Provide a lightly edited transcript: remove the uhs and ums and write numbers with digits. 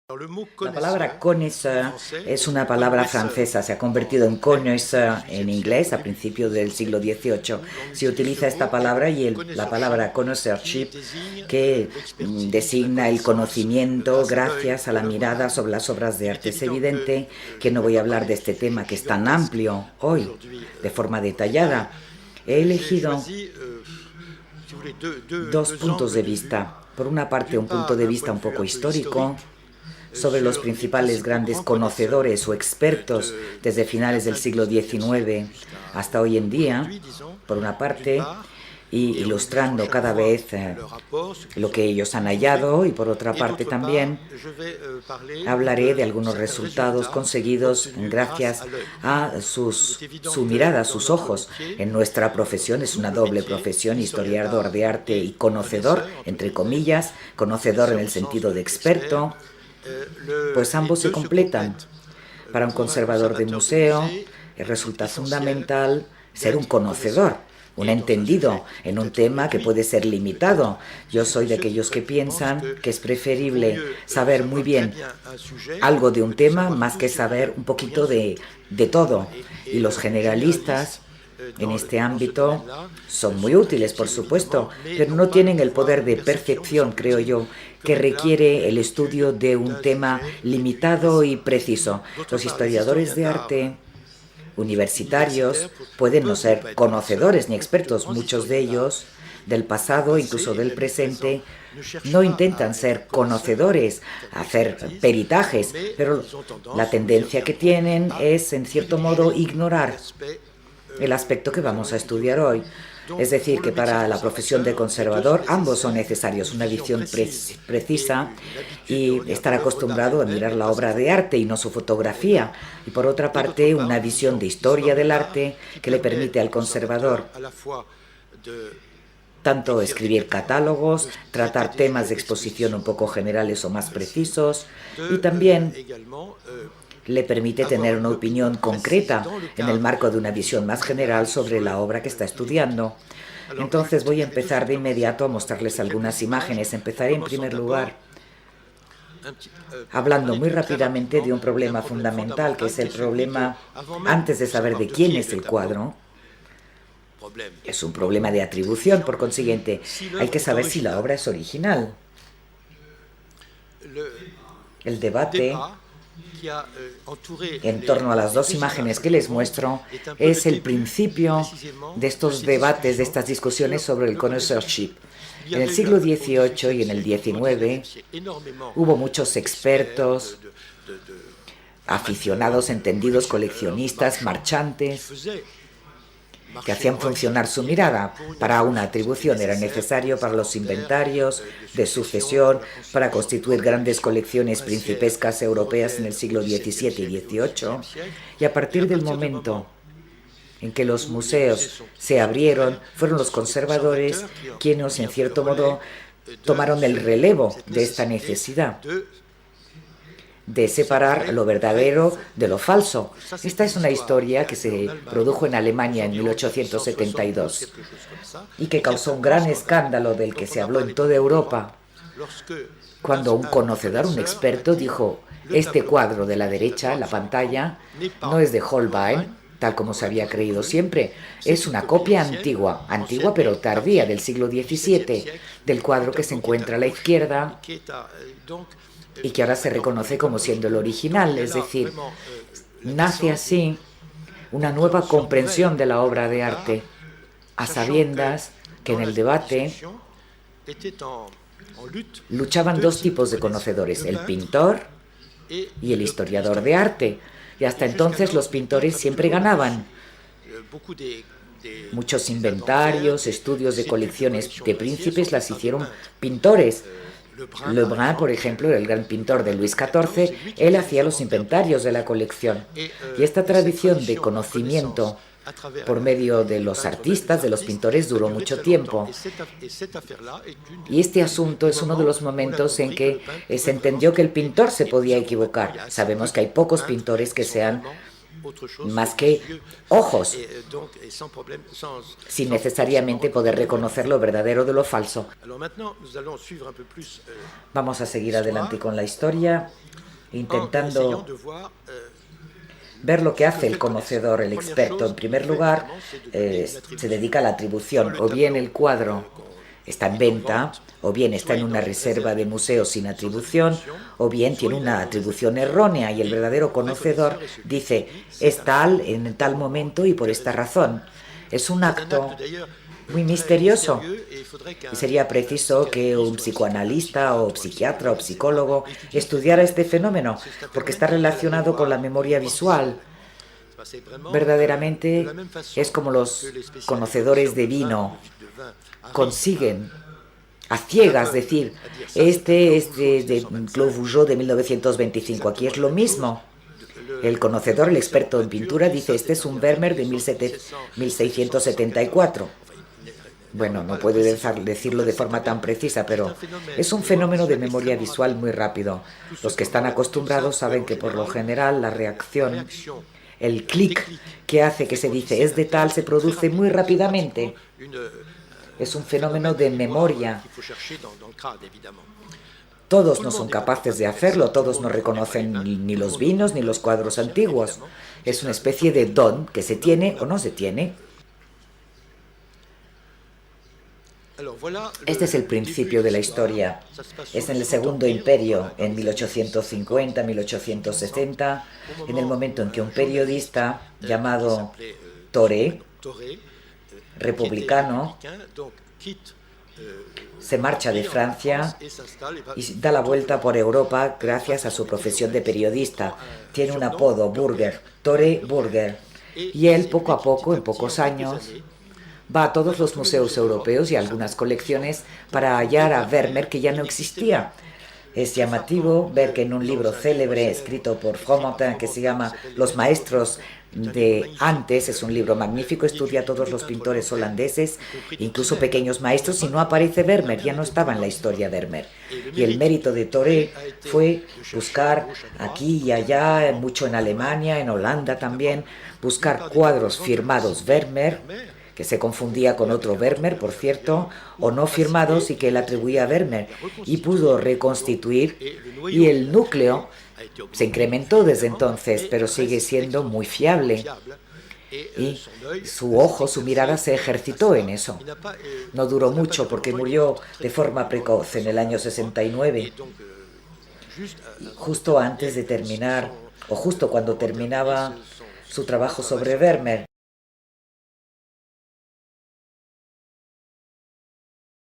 La palabra connaisseur es una palabra francesa, se ha convertido en connoisseur en inglés a principios del siglo XVIII. Se utiliza esta palabra y la palabra connoisseurship, que designa el conocimiento gracias a la mirada sobre las obras de arte. Es evidente que no voy a hablar de este tema que es tan amplio hoy de forma detallada. He elegido dos puntos de vista. Por una parte, un punto de vista un poco histórico sobre los principales grandes conocedores o expertos desde finales del siglo XIX hasta hoy en día, por una parte, y ilustrando cada vez lo que ellos han hallado, y por otra parte también hablaré de algunos resultados conseguidos gracias a su mirada, sus ojos. En nuestra profesión es una doble profesión, historiador de arte y conocedor, entre comillas, conocedor en el sentido de experto, pues ambos se completan. Para un conservador de museo resulta fundamental ser un conocedor, un entendido en un tema que puede ser limitado. Yo soy de aquellos que piensan que es preferible saber muy bien algo de un tema más que saber un poquito de todo. Y los generalistas en este ámbito son muy útiles, por supuesto, pero no tienen el poder de percepción, creo yo, que requiere el estudio de un tema limitado y preciso. Los historiadores de arte universitarios pueden no ser conocedores ni expertos. Muchos de ellos, del pasado, incluso del presente, no intentan ser conocedores, hacer peritajes, pero la tendencia que tienen es, en cierto modo, ignorar el aspecto que vamos a estudiar hoy. Es decir, que para la profesión de conservador ambos son necesarios, una visión precisa y estar acostumbrado a mirar la obra de arte y no su fotografía, y por otra parte una visión de historia del arte que le permite al conservador tanto escribir catálogos, tratar temas de exposición un poco generales o más precisos, y también le permite tener una opinión concreta en el marco de una visión más general sobre la obra que está estudiando. Entonces voy a empezar de inmediato a mostrarles algunas imágenes. Empezaré en primer lugar hablando muy rápidamente de un problema fundamental, que es el problema, antes de saber de quién es el cuadro, es un problema de atribución. Por consiguiente, hay que saber si la obra es original. El debate en torno a las dos imágenes que les muestro es el principio de estos debates, de estas discusiones sobre el connoisseurship. En el siglo XVIII y en el XIX hubo muchos expertos, aficionados, entendidos, coleccionistas, marchantes, que hacían funcionar su mirada. Para una atribución era necesario para los inventarios de sucesión, para constituir grandes colecciones principescas europeas en el siglo XVII y XVIII, y a partir del momento en que los museos se abrieron, fueron los conservadores quienes, en cierto modo, tomaron el relevo de esta necesidad de separar lo verdadero de lo falso. Esta es una historia que se produjo en Alemania en 1872 y que causó un gran escándalo del que se habló en toda Europa, cuando un conocedor, un experto, dijo: este cuadro de la derecha, en la pantalla, no es de Holbein, tal como se había creído siempre, es una copia antigua pero tardía, del siglo XVII, del cuadro que se encuentra a la izquierda y que ahora se reconoce como siendo el original. Es decir, nace así una nueva comprensión de la obra de arte, a sabiendas que en el debate luchaban dos tipos de conocedores: el pintor y el historiador de arte, y hasta entonces los pintores siempre ganaban. Muchos inventarios, estudios de colecciones de príncipes las hicieron pintores. Lebrun, por ejemplo, era el gran pintor de Luis XIV, él hacía los inventarios de la colección. Y esta tradición de conocimiento por medio de los artistas, de los pintores, duró mucho tiempo. Y este asunto es uno de los momentos en que se entendió que el pintor se podía equivocar. Sabemos que hay pocos pintores que sean más que ojos, sin necesariamente poder reconocer lo verdadero de lo falso. Vamos a seguir adelante con la historia, intentando ver lo que hace el conocedor, el experto. En primer lugar, se dedica a la atribución. O bien el cuadro está en venta, o bien está en una reserva de museo sin atribución, o bien tiene una atribución errónea y el verdadero conocedor dice, es tal en tal momento y por esta razón. Es un acto muy misterioso y sería preciso que un psicoanalista o psiquiatra o psicólogo estudiara este fenómeno porque está relacionado con la memoria visual. Verdaderamente es como los conocedores de vino consiguen a ciegas decir, este es de Claude Vougeot de 1925, aquí es lo mismo. El conocedor, el experto en pintura, dice, este es un Vermeer de 1674. Bueno, no puede decirlo de forma tan precisa, pero es un fenómeno de memoria visual muy rápido. Los que están acostumbrados saben que por lo general la reacción, el clic que hace que se dice es de tal, se produce muy rápidamente. Es un fenómeno de memoria. Todos no son capaces de hacerlo, todos no reconocen ni los vinos ni los cuadros antiguos. Es una especie de don que se tiene o no se tiene. Este es el principio de la historia. Es en el Segundo Imperio, en 1850-1860, en el momento en que un periodista llamado Thoré, republicano, se marcha de Francia y da la vuelta por Europa gracias a su profesión de periodista. Tiene un apodo, Burger, Thoré Burger. Y él, poco a poco, en pocos años, va a todos los museos europeos y a algunas colecciones para hallar a Vermeer, que ya no existía. Es llamativo ver que en un libro célebre escrito por Fromentin que se llama Los maestros de antes, es un libro magnífico, estudia a todos los pintores holandeses, incluso pequeños maestros, y no aparece Vermeer, ya no estaba en la historia Vermeer. Y el mérito de Thoré fue buscar aquí y allá, mucho en Alemania, en Holanda también, buscar cuadros firmados Vermeer, que se confundía con otro Vermeer, por cierto, o no firmados y que él atribuía a Vermeer, y pudo reconstituir, y el núcleo se incrementó desde entonces, pero sigue siendo muy fiable. Y su ojo, su mirada se ejercitó en eso. No duró mucho porque murió de forma precoz en el año 69, justo antes de terminar, o justo cuando terminaba su trabajo sobre Vermeer.